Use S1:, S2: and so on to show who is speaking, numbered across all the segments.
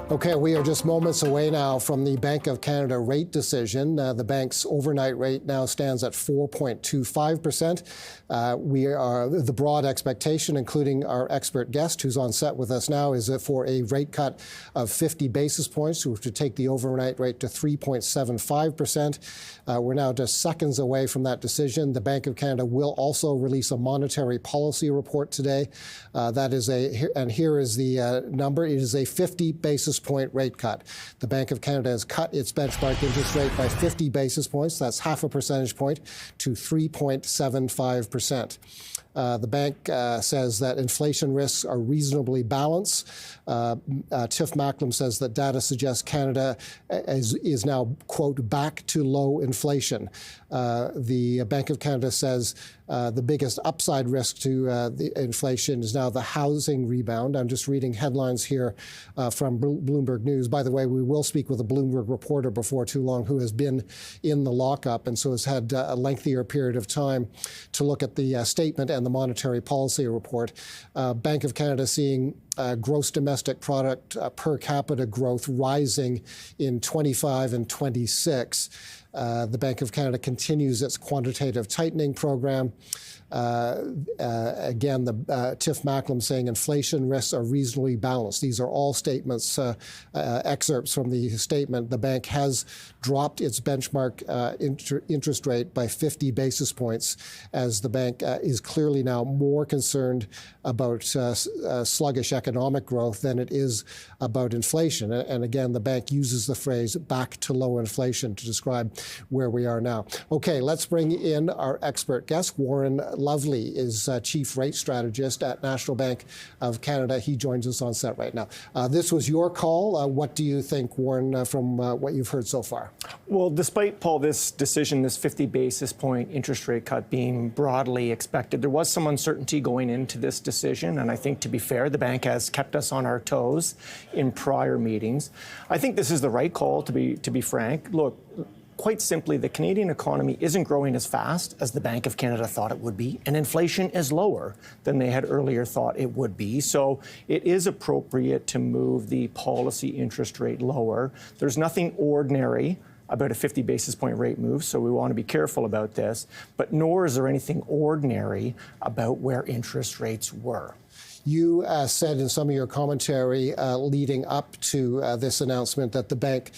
S1: Okay, we are just moments away now from the Bank of Canada rate decision. The bank's overnight rate now stands at 4.25%. The broad expectation, including our expert guest who's on set with us now, is for a rate cut of 50 basis points, which would take the overnight rate to 3.75%. We're now just seconds away from that decision. The Bank of Canada will also release a monetary policy report today. Here is the number. It is a 50 basis point rate cut. The Bank of Canada has cut its benchmark interest rate by 50 basis points. That's half a percentage point to 3.75%. The bank says that inflation risks are reasonably balanced. Tiff Macklem says that data suggests Canada is now, quote, back to low inflation. The Bank of Canada says the biggest upside risk to the inflation is now the housing rebound. I'm just reading headlines here from Bloomberg News. By the way, we will speak with a Bloomberg reporter before too long who has been in the lockup and so has had a lengthier period of time to look at the statement and the monetary policy report. Bank of Canada seeing gross domestic product per capita growth rising in 25 and 26. The Bank of Canada continues its quantitative tightening program. Again, Tiff Macklem saying inflation risks are reasonably balanced. These are all statements, excerpts from the statement. The bank has dropped its benchmark interest rate by 50 basis points, as the bank is clearly now more concerned about sluggish economic growth than it is about inflation. And again, the bank uses the phrase back to low inflation to describe where we are now. Okay, let's bring in our expert guest. Warren Lovely is Chief Rate Strategist at National Bank of Canada. He joins us on set right now. This was your call. What do you think, Warren, from what you've heard so far?
S2: Well, despite, Paul, this decision, this 50 basis point interest rate cut being broadly expected, there was some uncertainty going into this decision. And I think, to be fair, the bank has kept us on our toes in prior meetings. I think this is the right call, to be frank. Look, quite simply, the Canadian economy isn't growing as fast as the Bank of Canada thought it would be, and inflation is lower than they had earlier thought it would be. So it is appropriate to move the policy interest rate lower. There's nothing ordinary about a 50 basis point rate move, so we want to be careful about this, but nor is there anything ordinary about where interest rates were.
S1: You said in some of your commentary leading up to this announcement that the bank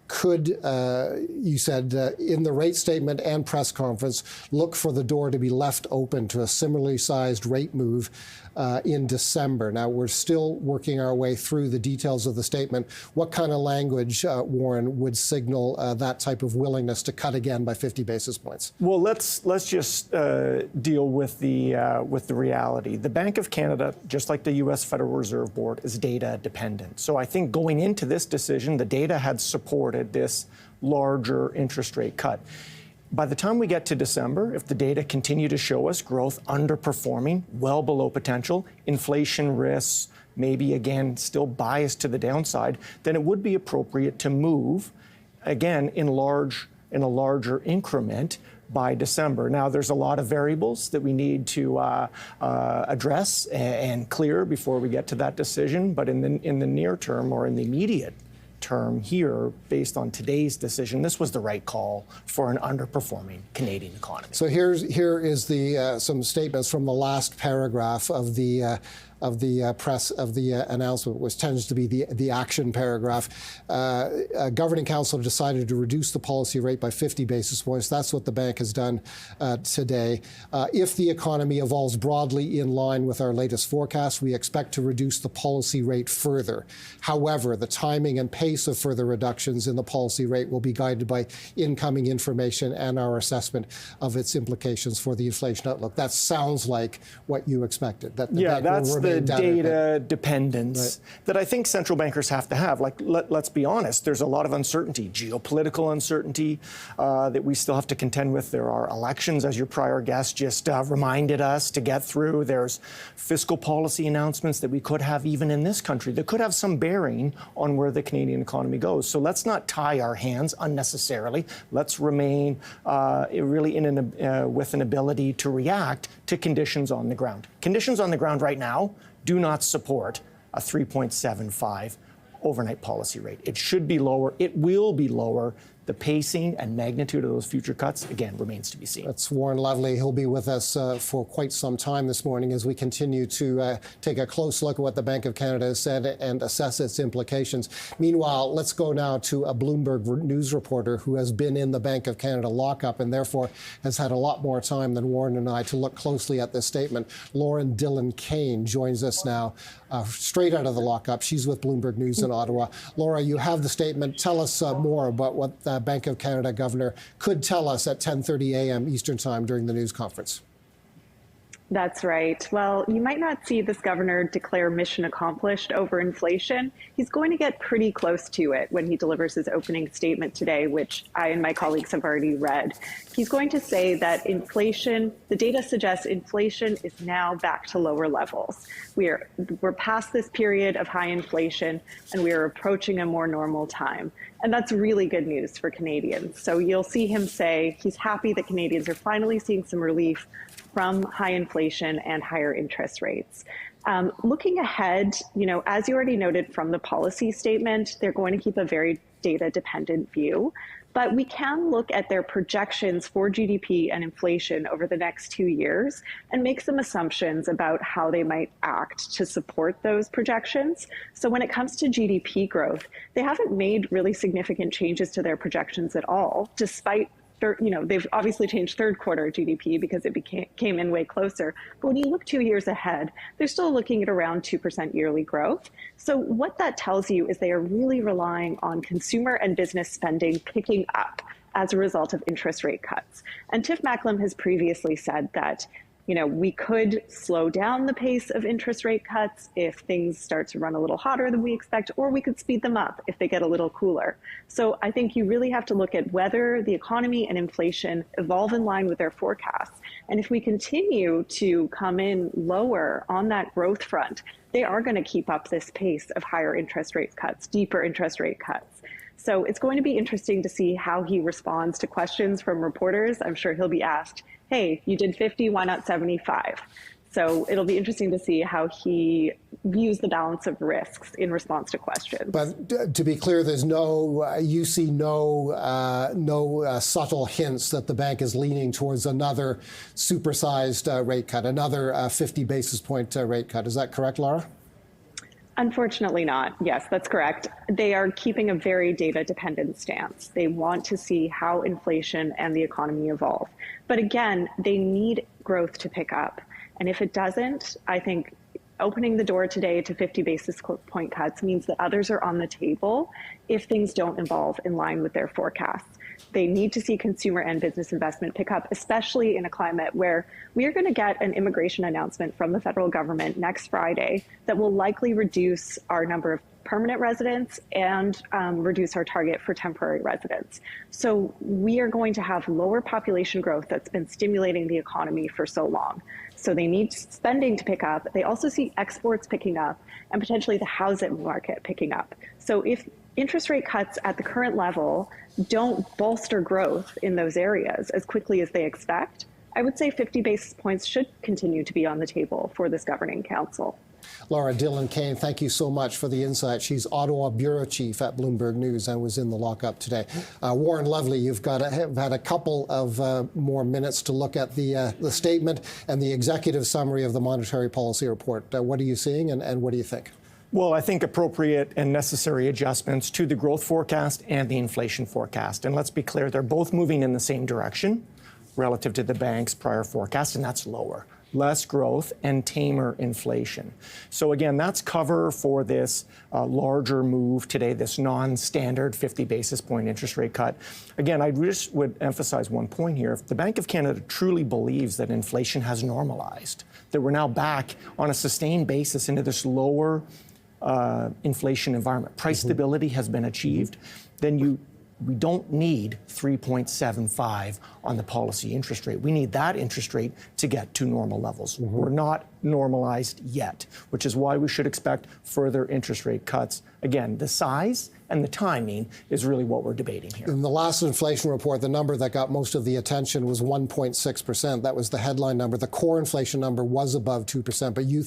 S1: could, you said in the rate statement and press conference, look for the door to be left open to a similarly sized rate move in December. Now, we're still working our way through the details of the statement. What kind of language, Warren, would signal that type of willingness to cut again by 50 basis points?
S2: Well, let's just deal with the reality. The Bank of Canada, just like the U.S. Federal Reserve Board, is data dependent. So I think going into this decision, the data had supported this larger interest rate cut. By the time we get to December, if the data continue to show us growth underperforming, well below potential, inflation risks, maybe again still biased to the downside, then it would be appropriate to move again in a larger increment by December. Now, there's a lot of variables that we need to address and clear before we get to that decision. But in the near term, or in the immediate term here, based on today's decision, this was the right call for an underperforming Canadian economy.
S1: So here is some statements from the last paragraph of the press of the announcement, which tends to be the action paragraph. Governing Council decided to reduce the policy rate by 50 basis points. That's what the bank has done today. If the economy evolves broadly in line with our latest forecast, we expect to reduce the policy rate further. However, the timing and pace of further reductions in the policy rate will be guided by incoming information and our assessment of its implications for the inflation outlook. That sounds like what you expected. That the bank
S2: that's
S1: will
S2: the data dependence that I think central bankers have to have. Like, let's be honest, there's a lot of uncertainty, geopolitical uncertainty that we still have to contend with. There are elections, as your prior guest just reminded us, to get through. There's fiscal policy announcements that we could have even in this country that could have some bearing on where the Canadian economy goes. So let's not tie our hands unnecessarily. Let's remain really with an ability to react to conditions on the ground. Conditions on the ground right now do not support a 3.75 overnight policy rate. It should be lower. It will be lower. The pacing and magnitude of those future cuts, again, remains to be seen.
S1: That's Warren Lovely. He'll be with us for quite some time this morning as we continue to take a close look at what the Bank of Canada has said and assess its implications. Meanwhile, let's go now to a Bloomberg News reporter who has been in the Bank of Canada lockup and therefore has had a lot more time than Warren and I to look closely at this statement. Lauren Dillon Kane joins us now straight out of the lockup. She's with Bloomberg News in Ottawa. Laura, you have the statement. Tell us more about what the Bank of Canada governor could tell us at 10:30 a.m. Eastern Time during the news conference.
S3: That's right. Well, you might not see this governor declare mission accomplished over inflation. He's going to get pretty close to it when he delivers his opening statement today, which I and my colleagues have already read. He's going to say that inflation, the data suggests inflation is now back to lower levels. We're past this period of high inflation and we are approaching a more normal time. And that's really good news for Canadians. So you'll see him say he's happy that Canadians are finally seeing some relief from high inflation and higher interest rates. Looking ahead, as you already noted from the policy statement, they're going to keep a very data-dependent view. But we can look at their projections for GDP and inflation over the next 2 years and make some assumptions about how they might act to support those projections. So when it comes to GDP growth, they haven't made really significant changes to their projections at all, despite they've obviously changed third quarter GDP because it came in way closer. But when you look 2 years ahead, they're still looking at around 2% yearly growth. So what that tells you is they are really relying on consumer and business spending picking up as a result of interest rate cuts. And Tiff Macklem has previously said that we could slow down the pace of interest rate cuts if things start to run a little hotter than we expect, or we could speed them up if they get a little cooler. So I think you really have to look at whether the economy and inflation evolve in line with their forecasts. And if we continue to come in lower on that growth front, they are going to keep up this pace of higher interest rate cuts, deeper interest rate cuts. So it's going to be interesting to see how he responds to questions from reporters. I'm sure he'll be asked, hey, you did 50, why not 75? So it'll be interesting to see how he views the balance of risks in response to questions.
S1: But to be clear, there's you see no subtle hints that the bank is leaning towards another supersized rate cut, another 50 basis point rate cut. Is that correct, Laura?
S3: Unfortunately not. Yes, that's correct. They are keeping a very data-dependent stance. They want to see how inflation and the economy evolve. But again, they need growth to pick up. And if it doesn't, I think opening the door today to 50 basis point cuts means that others are on the table if things don't evolve in line with their forecasts. They need to see consumer and business investment pick up, especially in a climate where we are going to get an immigration announcement from the federal government next Friday that will likely reduce our number of permanent residents and reduce our target for temporary residents. So we are going to have lower population growth that's been stimulating the economy for so long. So they need spending to pick up. They also see exports picking up and potentially the housing market picking up. So if interest rate cuts at the current level don't bolster growth in those areas as quickly as they expect, I would say 50 basis points should continue to be on the table for this governing council.
S1: Laura Dillon Kane, thank you so much for the insight. She's Ottawa Bureau Chief at Bloomberg News and was in the lockup today. Warren Lovely, you've had a couple of more minutes to look at the statement and the executive summary of the monetary policy report. What are you seeing and what do you think?
S2: Well, I think appropriate and necessary adjustments to the growth forecast and the inflation forecast. And let's be clear, they're both moving in the same direction relative to the bank's prior forecast, and that's lower. Less growth and tamer inflation. So again, that's cover for this larger move today, this non-standard 50 basis point interest rate cut. Again, I just would emphasize one point here. If the Bank of Canada truly believes that inflation has normalized, that we're now back on a sustained basis into this lower inflation environment, price stability has been achieved, then we don't need 3.75 on the policy interest rate. We need that interest rate to get to normal levels. We're not normalized yet, which is why we should expect further interest rate cuts. Again, the size and the timing is really what we're debating here.
S1: In the last inflation report, the number that got most of the attention was 1.6%. That was the headline number. The core inflation number was above 2%, but you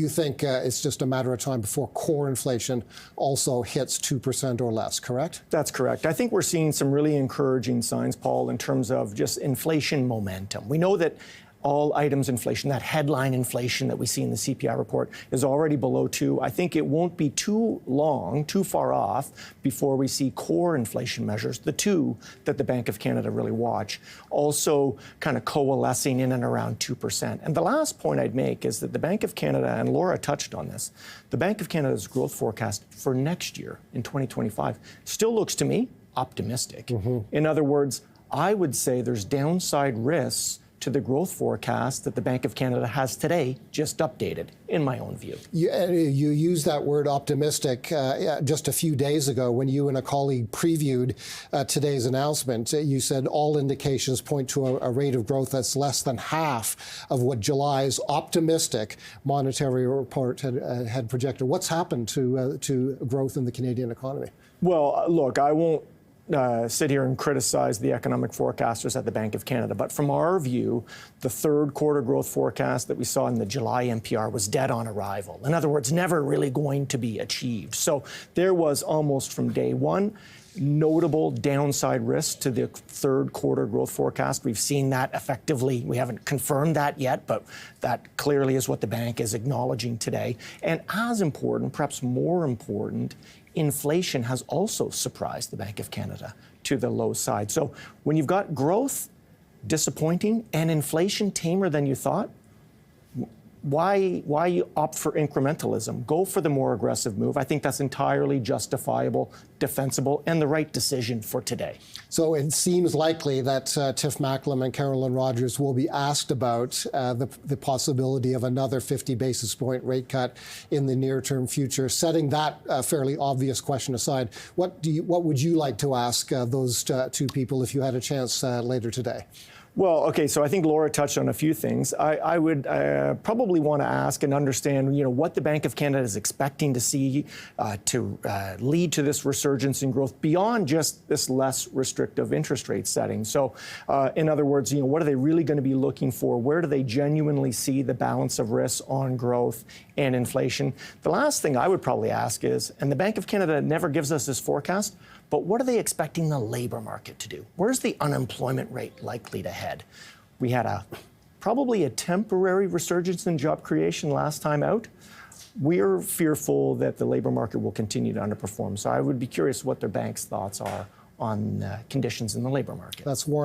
S1: think it's just a matter of time before core inflation also hits 2% or less, correct?
S2: That's correct. I think we're seeing some really encouraging signs, Paul, in terms of just inflation momentum. We know that all items inflation, that headline inflation that we see in the CPI report, is already below 2. I think it won't be too long, too far off, before we see core inflation measures, the two that the Bank of Canada really watch, also kind of coalescing in and around 2%. And the last point I'd make is that the Bank of Canada, and Laura touched on this, the Bank of Canada's growth forecast for next year in 2025 still looks to me optimistic. In other words, I would say there's downside risks to the growth forecast that the Bank of Canada has today, just updated, in my own view.
S1: You used that word optimistic just a few days ago when you and a colleague previewed today's announcement. You said all indications point to a rate of growth that's less than half of what July's optimistic monetary report had projected. What's happened to growth in the Canadian economy?
S2: Well, look, I won't sit here and criticize the economic forecasters at the Bank of Canada. But from our view, the third quarter growth forecast that we saw in the July NPR was dead on arrival. In other words, never really going to be achieved. So there was almost from day one notable downside risk to the third quarter growth forecast. We've seen that effectively. We haven't confirmed that yet, but that clearly is what the bank is acknowledging today. And as important, perhaps more important, inflation has also surprised the Bank of Canada to the low side. So when you've got growth disappointing and inflation tamer than you thought, why opt for incrementalism? Go for the more aggressive move. I think that's entirely justifiable, defensible, and the right decision for today.
S1: So it seems likely that Tiff Macklem and Carolyn Rogers will be asked about the possibility of another 50 basis point rate cut in the near-term future. Setting that fairly obvious question aside, what would you like to ask those two people if you had a chance later today?
S2: Well, okay, so I think Laura touched on a few things. I would probably want to ask and understand, what the Bank of Canada is expecting to see to lead to this resurgence in growth beyond just this less restrictive interest rate setting. So, in other words, what are they really going to be looking for? Where do they genuinely see the balance of risks on growth and inflation? The last thing I would probably ask is, and the Bank of Canada never gives us this forecast, but what are they expecting the labor market to do? Where's the unemployment rate likely to head? We had probably a temporary resurgence in job creation last time out. We're fearful that the labor market will continue to underperform. So I would be curious what their bank's thoughts are on conditions in the labor market.
S1: That's Warren.